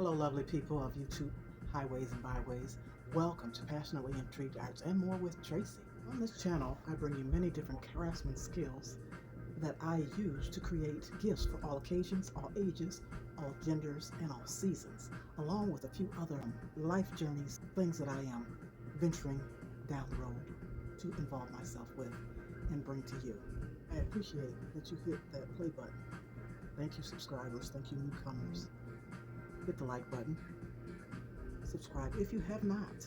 Hello, lovely people of YouTube highways and byways. Welcome to Passionately Intrigued Arts and More with Tracy. On this channel, I bring you many different craftsman skills that I use to create gifts for all occasions, all ages, all genders, and all seasons, along with a few other life journeys, things that I am venturing down the road to involve myself with and bring to you. I appreciate that you hit that play button. Thank you, subscribers. Thank you, newcomers. Hit the like button. Subscribe if you have not.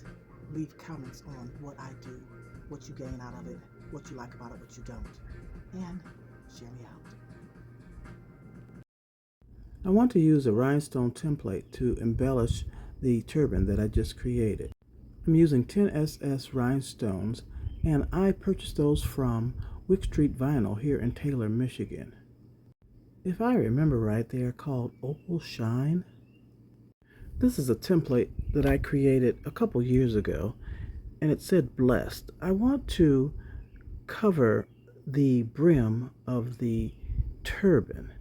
Leave comments on what I do, what you gain out of it, what you like about it, what you don't, and share me out. I want to use a rhinestone template to embellish the turban that I just created. I'm using 10SS rhinestones, and I purchased those from Wick Street Vinyl here in Taylor, Michigan. If I remember right, they are called Opal Shine. This is a template that I created a couple years ago, and it said blessed. I want to cover the brim of the turban,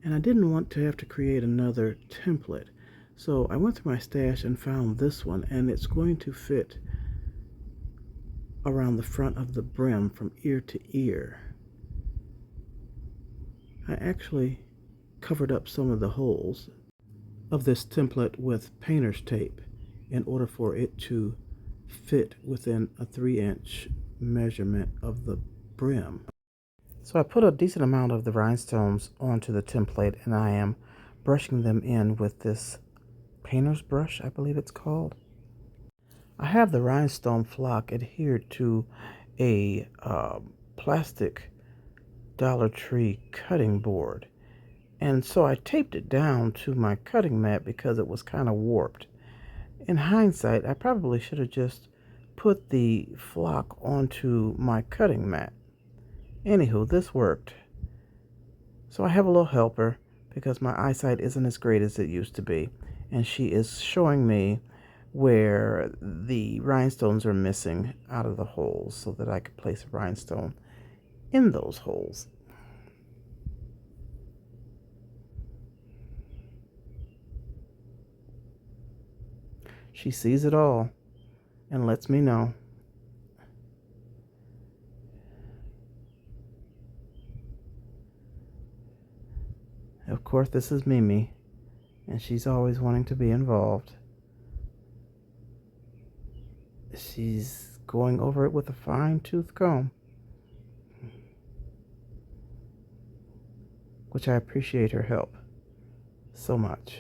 and I didn't want to have to create another template. So I went through my stash and found this one, and it's going to fit around the front of the brim from ear to ear. I actually covered up some of the holes of this template with painter's tape in order for it to fit within a 3-inch measurement of the brim. So I put a decent amount of the rhinestones onto the template, and I am brushing them in with this painter's brush, I believe it's called. I have the rhinestone flock adhered to a plastic Dollar Tree cutting board. And so I taped it down to my cutting mat because it was kind of warped. In hindsight, I probably should have just put the flock onto my cutting mat. Anywho, this worked. So I have a little helper because my eyesight isn't as great as it used to be. And she is showing me where the rhinestones are missing out of the holes so that I could place a rhinestone in those holes. She sees it all and lets me know. Of course, this is Mimi, and she's always wanting to be involved. She's going over it with a fine-tooth comb, which I appreciate her help so much.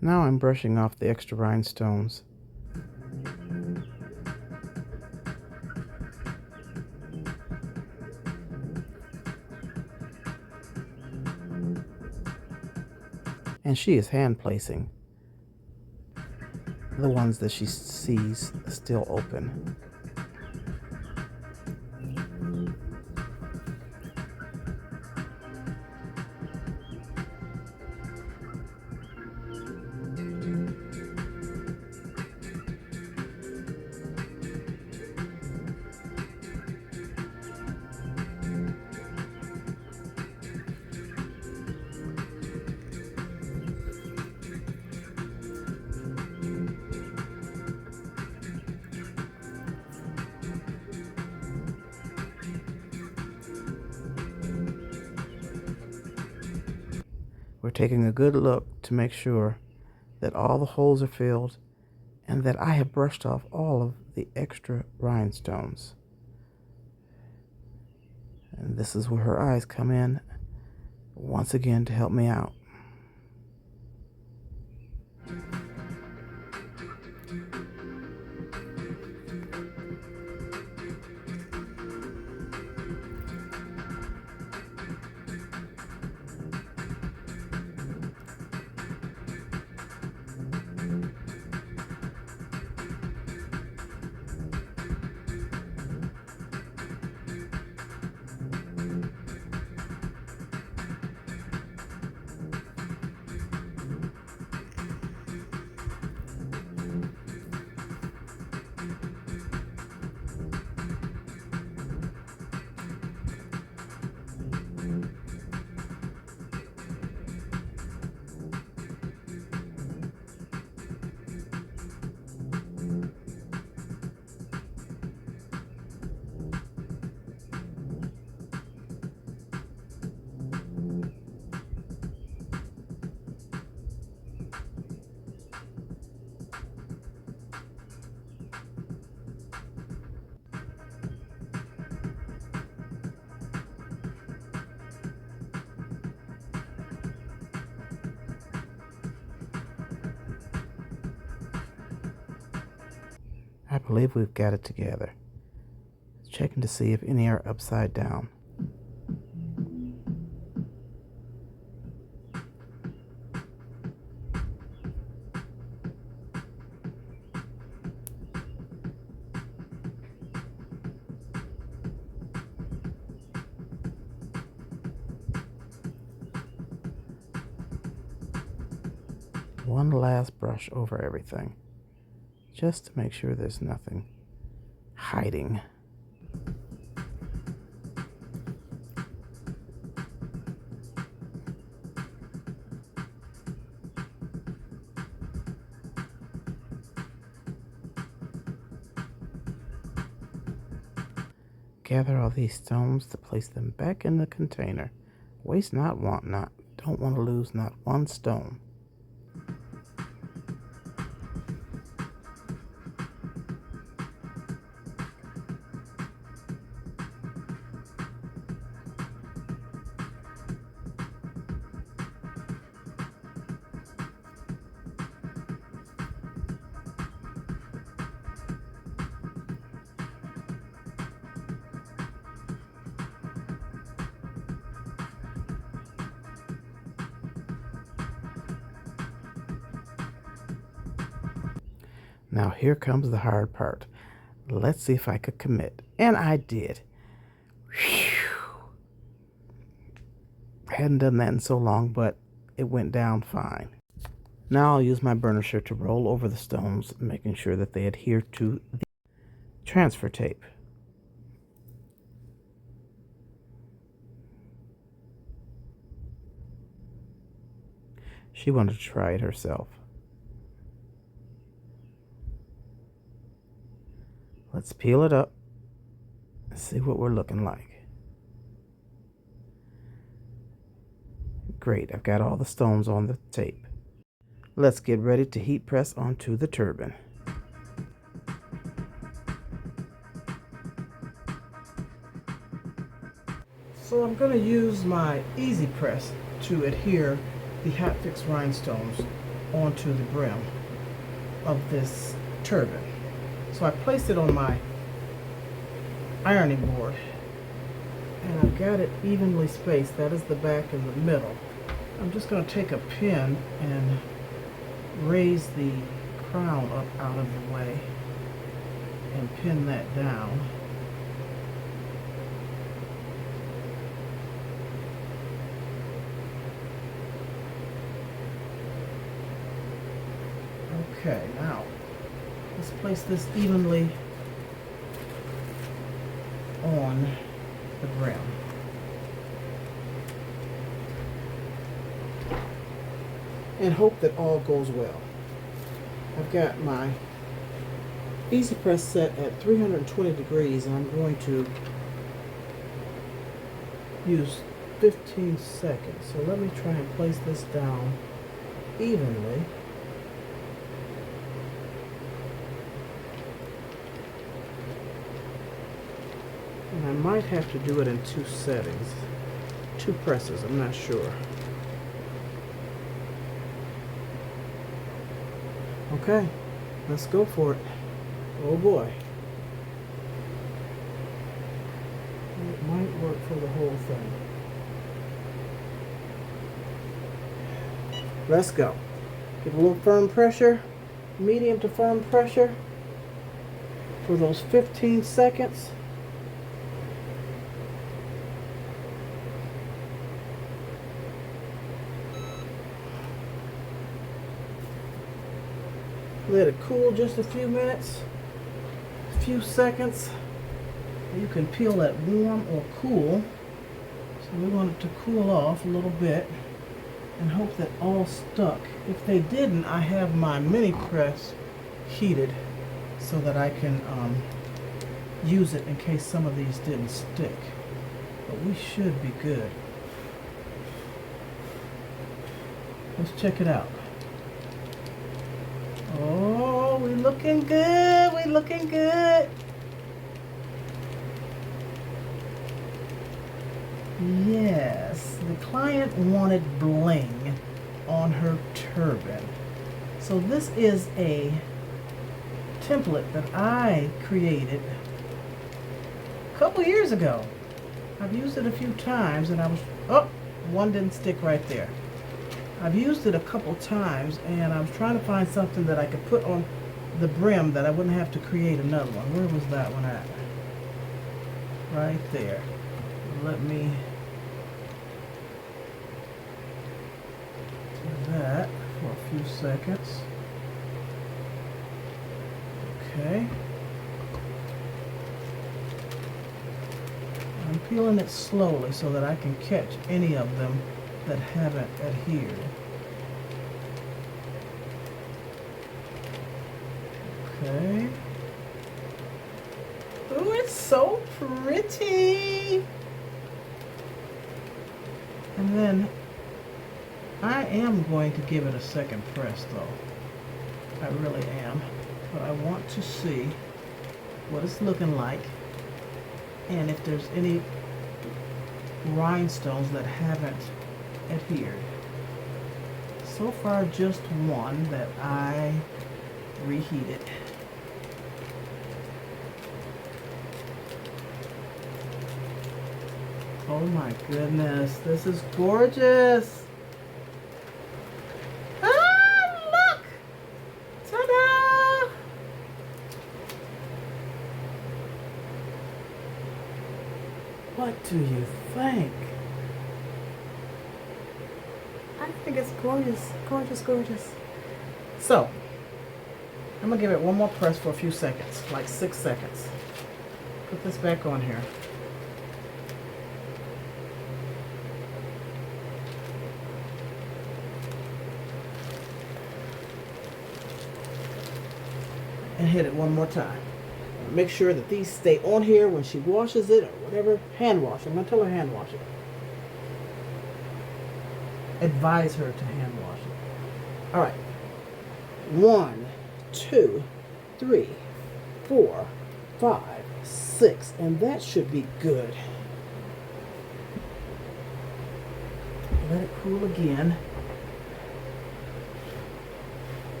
Now I'm brushing off the extra rhinestones. And she is hand placing the ones that she sees still open. We're taking a good look to make sure that all the holes are filled and that I have brushed off all of the extra rhinestones. And this is where her eyes come in once again to help me out. I believe we've got it together. Checking to see if any are upside down. One last brush over everything, just to make sure there's nothing hiding. Gather all these stones to place them back in the container. Waste not, want not. Don't want to lose not one stone. Now here comes the hard part. Let's see if I could commit. And I did. Whew. I hadn't done that in so long, but it went down fine. Now I'll use my burnisher to roll over the stones, making sure that they adhere to the transfer tape. She wanted to try it herself. Let's peel it up and see what we're looking like. Great, I've got all the stones on the tape. Let's get ready to heat press onto the turban. So I'm going to use my easy press to adhere the hot fix rhinestones onto the brim of this turban. So I placed it on my ironing board and I've got it evenly spaced. That is the back and the middle. I'm just going to take a pin and raise the crown up out of the way and pin that down. Okay, now let's place this evenly on the brim. And hope that all goes well. I've got my easy press set at 320 degrees and I'm going to use 15 seconds. So let me try and place this down evenly. And I might have to do it in two settings, two presses, I'm not sure. Okay, let's go for it. Oh boy. It might work for the whole thing. Let's go. Give a little firm pressure, medium to firm pressure for those 15 seconds. Let it cool just a few minutes, a few seconds. You can peel that warm or cool. So we want it to cool off a little bit and hope that all stuck. If they didn't, I have my mini press heated so that I can use it in case some of these didn't stick. But we should be good. Let's check it out. Oh, we looking good. We looking good. Yes, the client wanted bling on her turban. So this is a template that I created a couple years ago. I've used it a few times and one didn't stick right there. I've used it a couple times and I was trying to find something that I could put on the brim that I wouldn't have to create another one. Where was that one at? Right there. Let me do that for a few seconds. Okay. I'm peeling it slowly so that I can catch any of them that haven't adhered. Okay. Ooh, it's so pretty. And then I am going to give it a second press though. I really am. But I want to see what it's looking like and if there's any rhinestones that haven't adhered. So far just one that I reheated. Oh my goodness, this is gorgeous. Look! Ta-da! What do you think? I think it's gorgeous, gorgeous, gorgeous. So, I'm gonna give it one more press for a few seconds, like 6 seconds. Put this back on here. And hit it one more time. Make sure that these stay on here when she washes it or whatever. Hand wash. I'm going to tell her hand wash it. Advise her to hand wash it. All right. 1, 2, 3, 4, 5, 6. And that should be good. Let it cool again.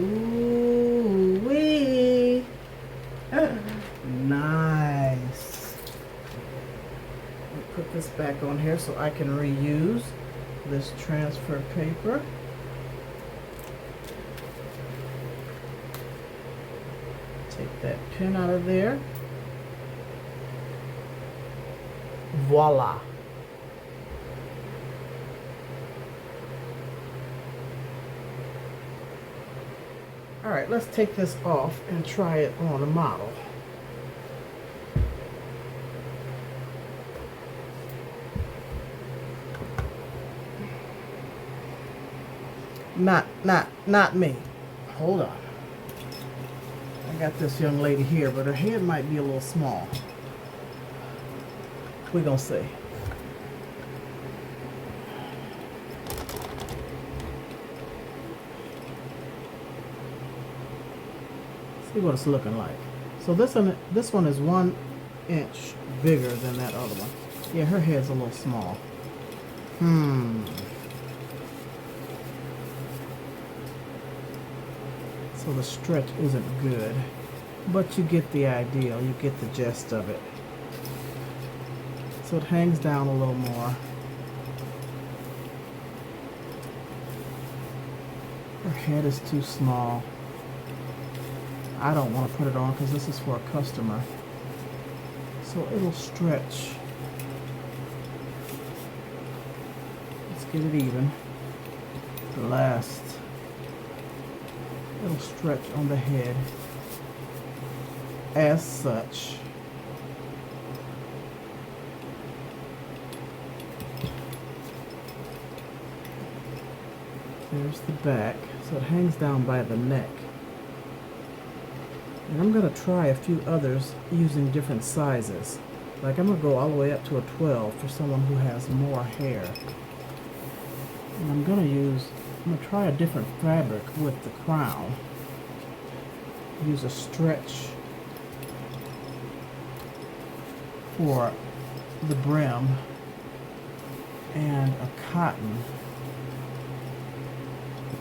Ooh wee! Nice. I'll put this back on here so I can reuse this transfer paper. Take that pin out of there. Voila! All right, let's take this off and try it on a model. Not me. Hold on. I got this young lady here, but her head might be a little small. We're gonna see. See what it's looking like. So this one is 1 inch bigger than that other one. Yeah, her head's a little small. So the stretch isn't good, but you get the idea. You get the gist of it. So it hangs down a little more. Her head is too small. I don't want to put it on because this is for a customer. So it'll stretch. Let's get it even. The last. It'll stretch on the head as such. There's the back. So it hangs down by the neck. And I'm going to try a few others using different sizes. Like I'm going to go all the way up to a 12 for someone who has more hair. And I'm going to try a different fabric with the crown. Use a stretch for the brim and a cotton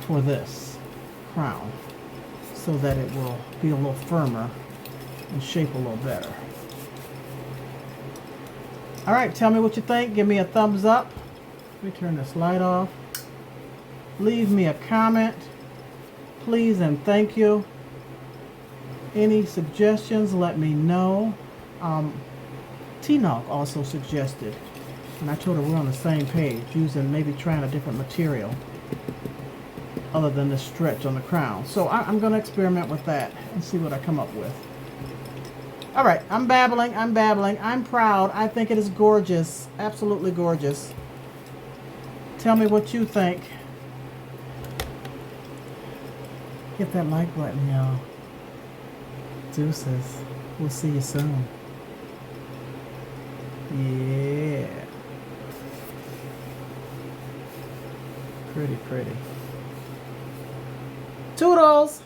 for this crown so that it will be a little firmer and shape a little better. All right, tell me what you think. Give me a thumbs up. Let me turn this light off. Leave me a comment, please, and thank you. Any suggestions, let me know. T-Nog also suggested, and I told her we're on the same page, using maybe trying a different material other than the stretch on the crown. So I'm going to experiment with that and see what I come up with. All right, I'm babbling. I'm proud. I think it is gorgeous, absolutely gorgeous. Tell me what you think. Hit that like button, y'all. Deuces. We'll see you soon. Yeah. Pretty. Toodles!